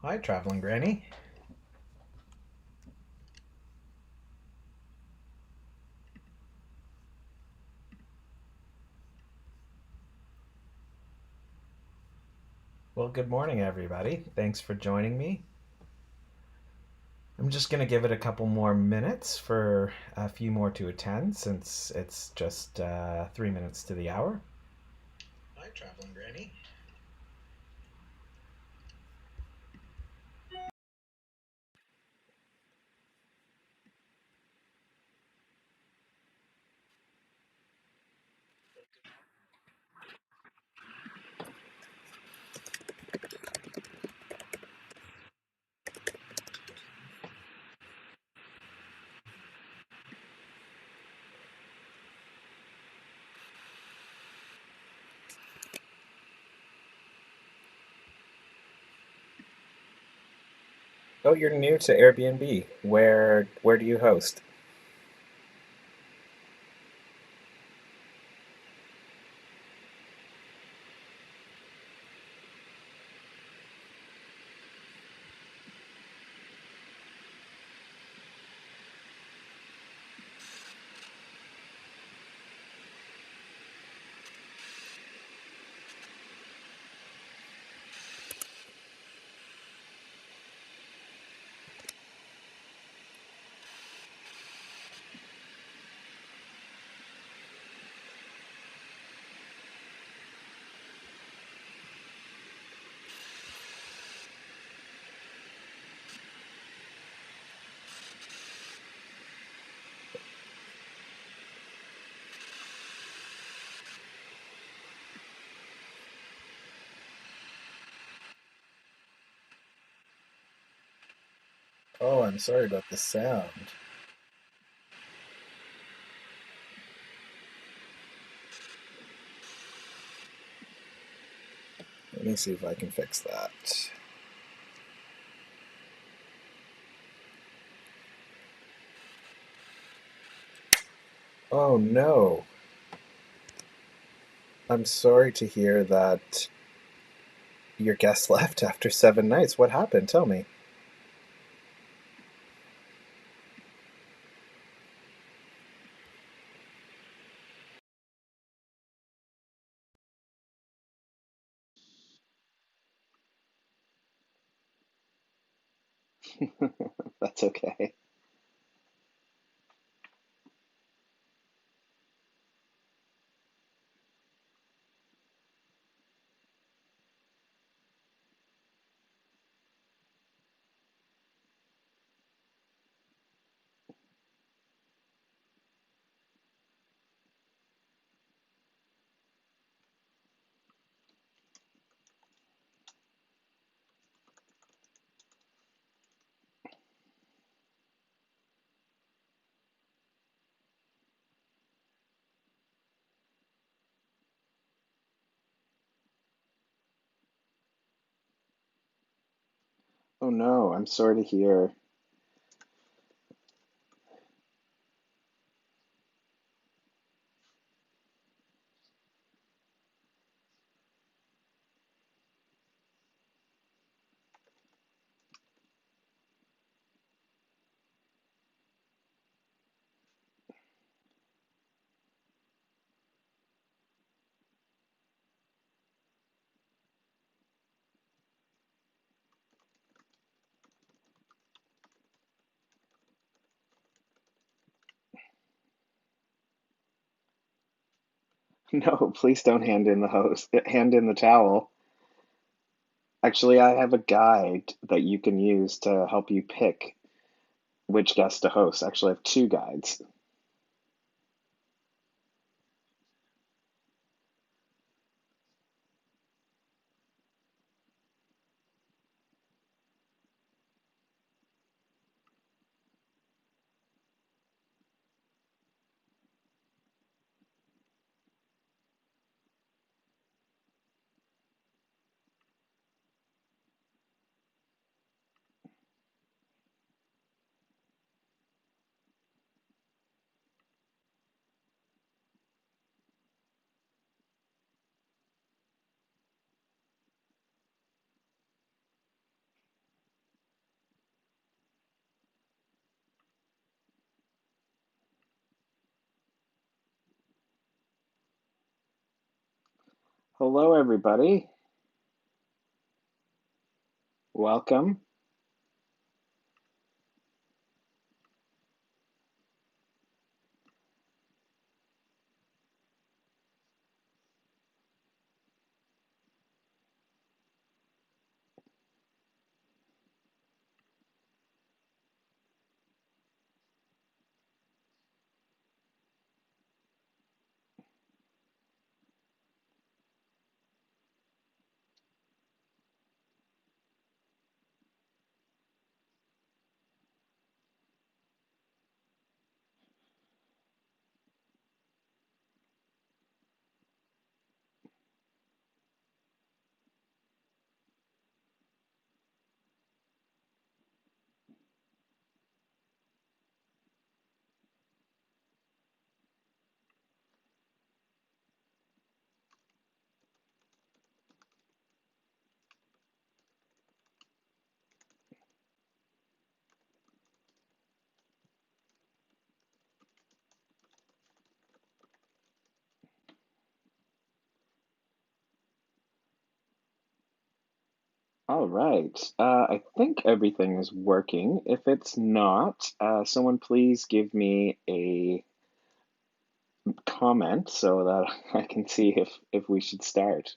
Hi, Traveling Granny. Well, good morning, everybody. Thanks for joining me. I'm just going to give it a couple more minutes for a few more to attend since it's just 3 minutes to the hour. Hi, Traveling Granny. Oh, you're new to Airbnb. Where do you host? Oh, I'm sorry about the sound. Let me see if I can fix that. Oh no. I'm sorry to hear that your guest left after 7 nights. What happened? Tell me. That's okay. Oh no, I'm sorry to hear. No, please don't hand in the towel. Actually, I have a guide that you can use to help you pick which guest to host. Actually, I have two guides. Hello, everybody. Welcome. All right. I think everything is working. If it's not, someone please give me a comment so that I can see if we should start.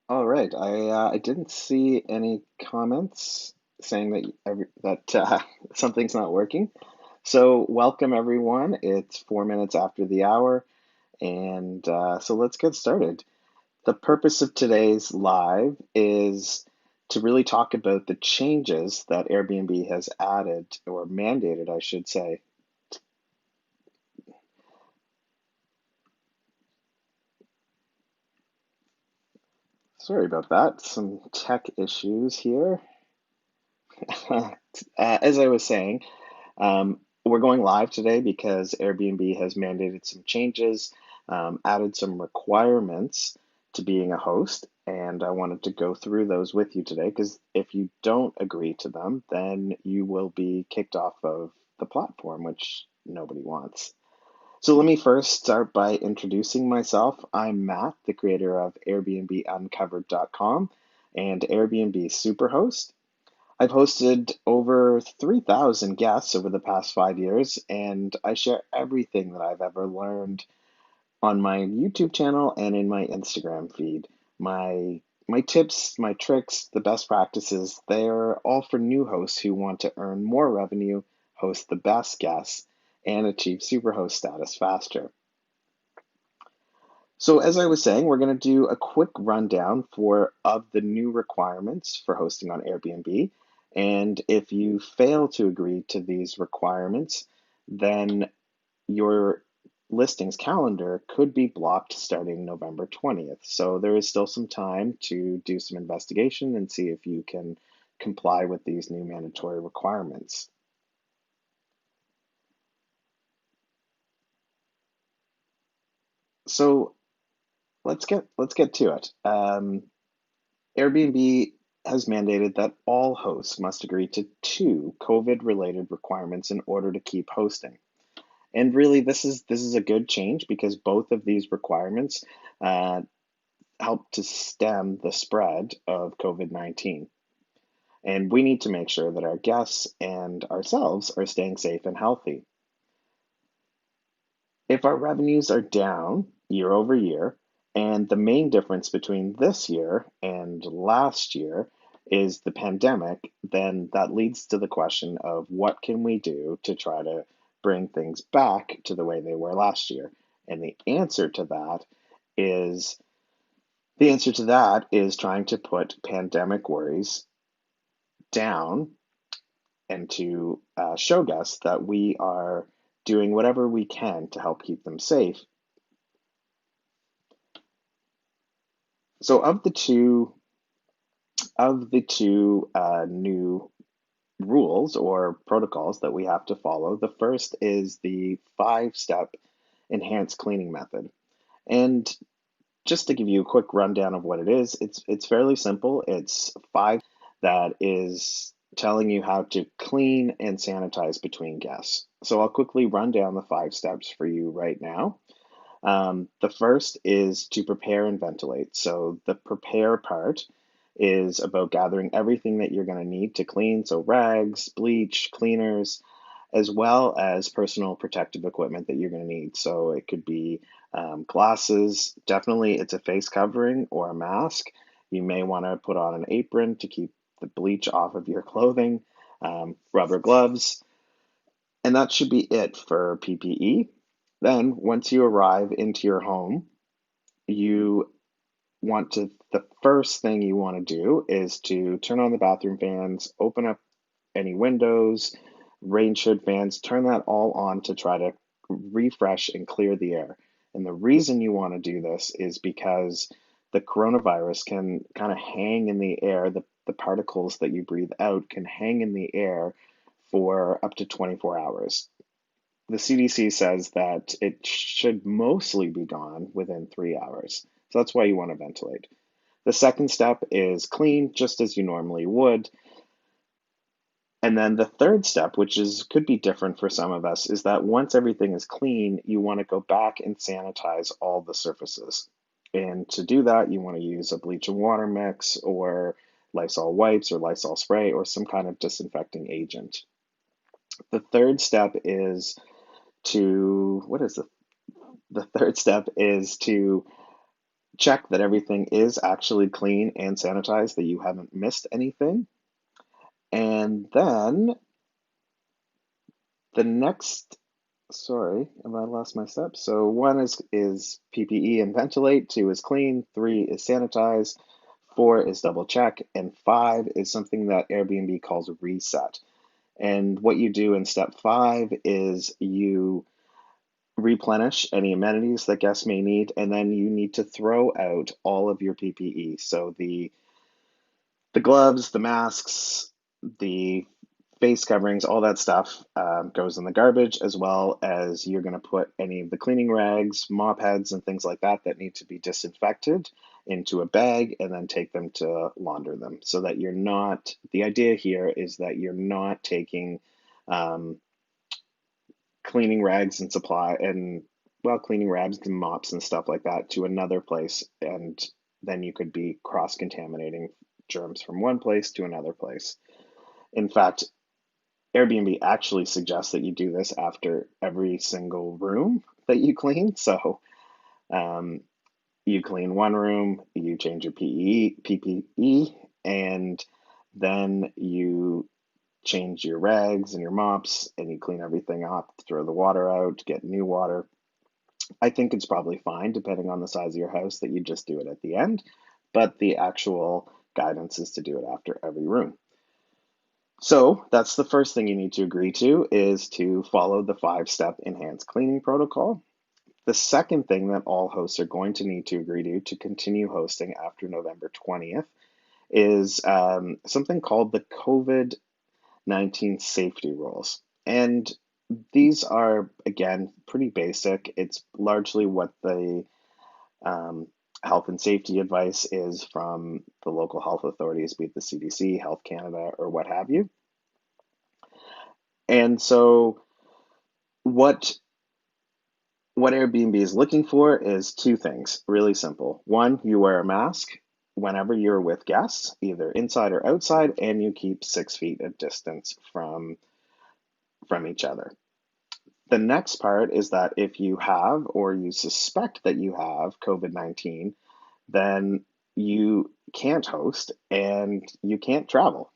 All right. I didn't see any comments saying that something's not working. So welcome everyone. It's 4 minutes after the hour, and so let's get started. The purpose of today's live is to really talk about the changes that Airbnb has added or mandated, I should say. Sorry about that. Some tech issues here. As I was saying, we're going live today because Airbnb has mandated some changes, added some requirements to being a host, and I wanted to go through those with you today because if you don't agree to them, then you will be kicked off of the platform, which nobody wants. So let me first start by introducing myself. I'm Matt, the creator of AirbnBuncovered.com and Airbnb Superhost. I've hosted over 3,000 guests over the past 5 years, and I share everything that I've ever learned on my YouTube channel and in my Instagram feed. My tips, my tricks, the best practices, they're all for new hosts who want to earn more revenue, host the best guests, and achieve superhost status faster. So as I was saying, we're going to do a quick rundown for of the new requirements for hosting on Airbnb. And if you fail to agree to these requirements, then your listings calendar could be blocked starting November 20th. So there is still some time to do some investigation and see if you can comply with these new mandatory requirements. So let's get to it. Airbnb has mandated that all hosts must agree to two COVID-related requirements in order to keep hosting. And really, this is a good change because both of these requirements uh, help to stem the spread of COVID-19. And we need to make sure that our guests and ourselves are staying safe and healthy. If our revenues are down year over year, and the main difference between this year and last year is the pandemic, then that leads to the question of what can we do to try to bring things back to the way they were last year? And is the answer to that is trying to put pandemic worries down and to show guests that we are doing whatever we can to help keep them safe. So, of the two of the two new rules or protocols that we have to follow, the first is the 5-step enhanced cleaning method. And just to give you a quick rundown of what it is, it's fairly simple. It's 5 that is telling you how to clean and sanitize between guests. So I'll quickly run down the 5 steps for you right now. The first is to prepare and ventilate. So the prepare part is about gathering everything that you're going to need to clean. So rags, bleach, cleaners, as well as personal protective equipment that you're going to need. So it could be glasses. Definitely, it's a face covering or a mask. You may want to put on an apron to keep the bleach off of your clothing, rubber gloves, and that should be it for PPE. Then, once you arrive into your home, you the first thing you want to do is to turn on the bathroom fans, open up any windows, rain shade fans, turn that all on to try to refresh and clear the air. And the reason you want to do this is because the coronavirus can kind of hang in the air, the particles that you breathe out can hang in the air for up to 24 hours. The CDC says that it should mostly be gone within 3 hours. So that's why you want to ventilate. The second step is clean, just as you normally would. And then the third step, which is could be different for some of us, is that once everything is clean, you want to go back and sanitize all the surfaces. And to do that, you want to use a bleach and water mix or Lysol wipes or Lysol spray or some kind of disinfecting agent. The third step is to, what is the third step is to check that everything is actually clean and sanitized, that you haven't missed anything. And then the next, sorry, have I lost my steps? So one is PPE and ventilate, two is clean, three is sanitize, four is double check, and five is something that Airbnb calls reset. And what you do in step five is you replenish any amenities that guests may need, and then you need to throw out all of your PPE. So the gloves, the masks, the face coverings, all that stuff goes in the garbage, as well as you're going to put any of the cleaning rags, mop heads, and things like that that need to be disinfected into a bag and then take them to launder them so that you're not, the idea here is that you're not taking um, cleaning rags and supply and well, cleaning rags and mops and stuff like that to another place, and then you could be cross contaminating germs from one place to another place. In fact, Airbnb actually suggests that you do this after every single room that you clean. So um, you clean one room, you change your PPE, and then you change your rags and your mops, and you clean everything up, throw the water out, get new water. I think it's probably fine, depending on the size of your house, that you just do it at the end, but the actual guidance is to do it after every room. So that's the first thing you need to agree to is to follow the 5-step enhanced cleaning protocol. The second thing that all hosts are going to need to agree to continue hosting after November 20th is something called the COVID-19 safety rules. And these are, again, pretty basic. It's largely what the um, health and safety advice is from the local health authorities, be it the CDC, Health Canada, or what have you. And so what what Airbnb is looking for is two things, really simple. One, you wear a mask whenever you're with guests, either inside or outside, and you keep 6 feet of distance from each other. The next part is that if you have or you suspect that you have COVID-19, then you can't host and you can't travel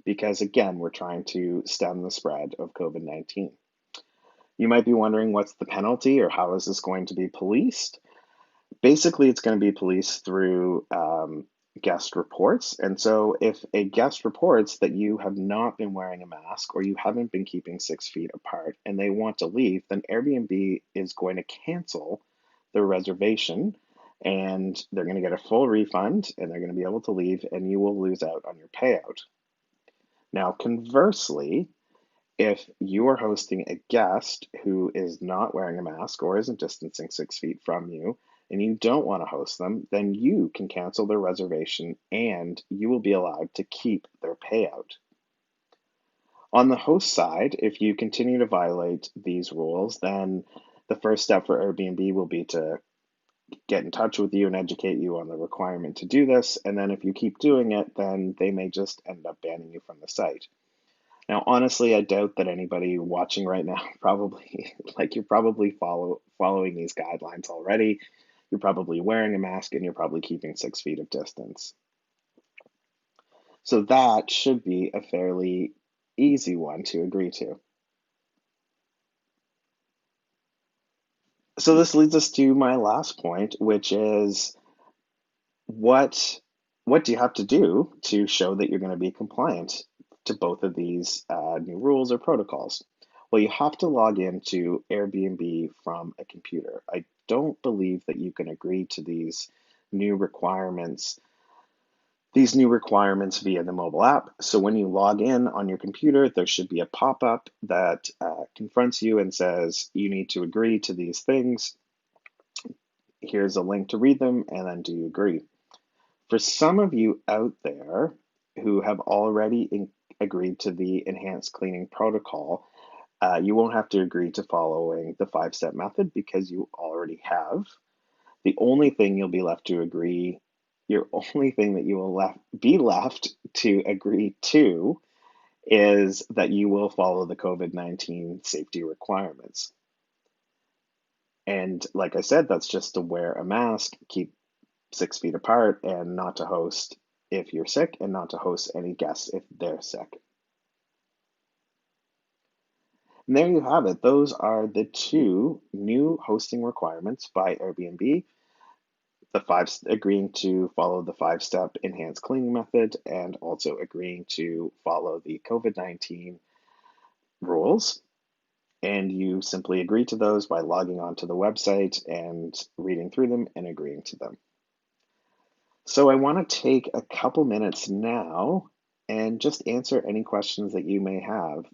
because, again, we're trying to stem the spread of COVID-19. You might be wondering what's the penalty or how is this going to be policed? Basically, it's going to be policed through guest reports. And so, if a guest reports that you have not been wearing a mask or you haven't been keeping 6 feet apart and they want to leave, then Airbnb is going to cancel their reservation and they're going to get a full refund and they're going to be able to leave, and you will lose out on your payout. Now, conversely, if you are hosting a guest who is not wearing a mask or isn't distancing 6 feet from you, and you don't want to host them, then you can cancel their reservation and you will be allowed to keep their payout. On the host side, if you continue to violate these rules, then the first step for Airbnb will be to get in touch with you and educate you on the requirement to do this. And then if you keep doing it, then they may just end up banning you from the site. Now, honestly, I doubt that anybody watching right now probably you're probably following these guidelines already. You're probably wearing a mask and you're probably keeping 6 feet of distance. So that should be a fairly easy one to agree to. So this leads us to my last point, which is what what do you have to do to show that you're going to be compliant to both of these new rules or protocols? Well, you have to log into Airbnb from a computer. I don't believe that you can agree to new requirements these new requirements via the mobile app. So when you log in on your computer, there should be a pop-up that confronts you and says you need to agree to these things. Here's a link to read them, and then do you agree? For some of you out there who have already agreed to the enhanced cleaning protocol, you won't have to agree to following the 5 step method because you already have. The only thing you'll be left to agree, your only thing that you will be left to agree to is that you will follow the COVID-19 safety requirements. And like I said, that's just to wear a mask, keep 6 feet apart, and not to host if you're sick, and not to host any guests if they're sick. And there you have it. Those are the two new hosting requirements by Airbnb. Agreeing to follow the 5 step enhanced cleaning method, and also agreeing to follow the COVID-19 rules. And you simply agree to those by logging onto the website and reading through them and agreeing to them. So I want to take a couple minutes now and just answer any questions that you may have.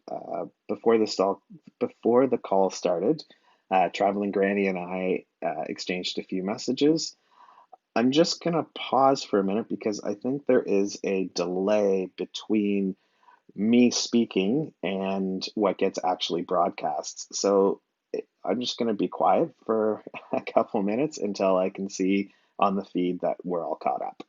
Before the call started, Traveling Granny and I exchanged a few messages. I'm just going to pause for a minute because I think there is a delay between me speaking and what gets actually broadcast. So I'm just going to be quiet for a couple minutes until I can see on the feed that we're all caught up.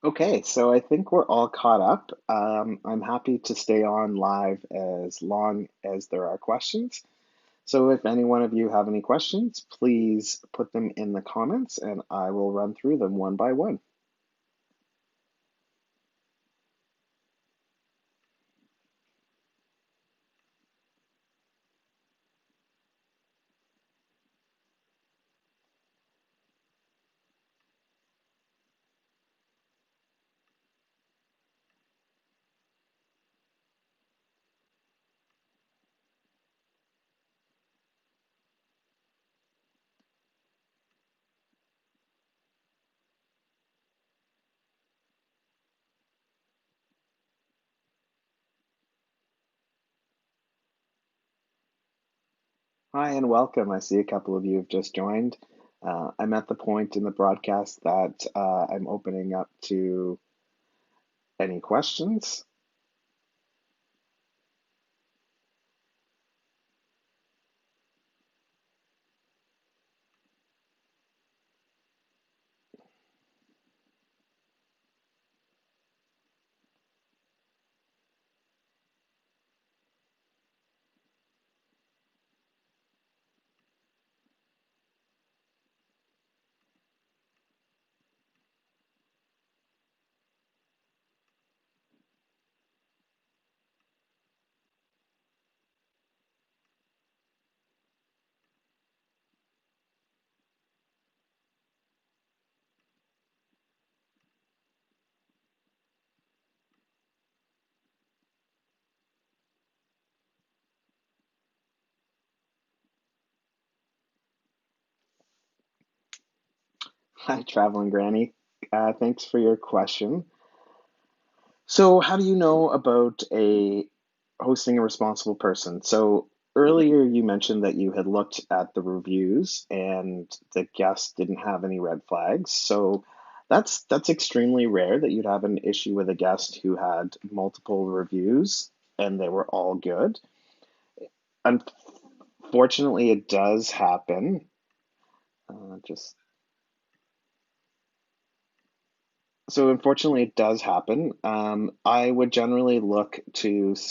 Okay, so I think we're all caught up. I'm happy to stay on live as long as there are questions. So if any one of you have any questions, please put them in the comments and I will run through them one by one. Hi and welcome. I see a couple of you have just joined. I'm at the point in the broadcast that I'm opening up to any questions. Hi, Traveling Granny. Thanks for your question. So, how do you know about a hosting a responsible person? So, earlier you mentioned that you had looked at the reviews and the guest didn't have any red flags. So, that's extremely rare that you'd have an issue with a guest who had multiple reviews and they were all good. Unfortunately, it does happen. Just so unfortunately, it does happen. I would generally look to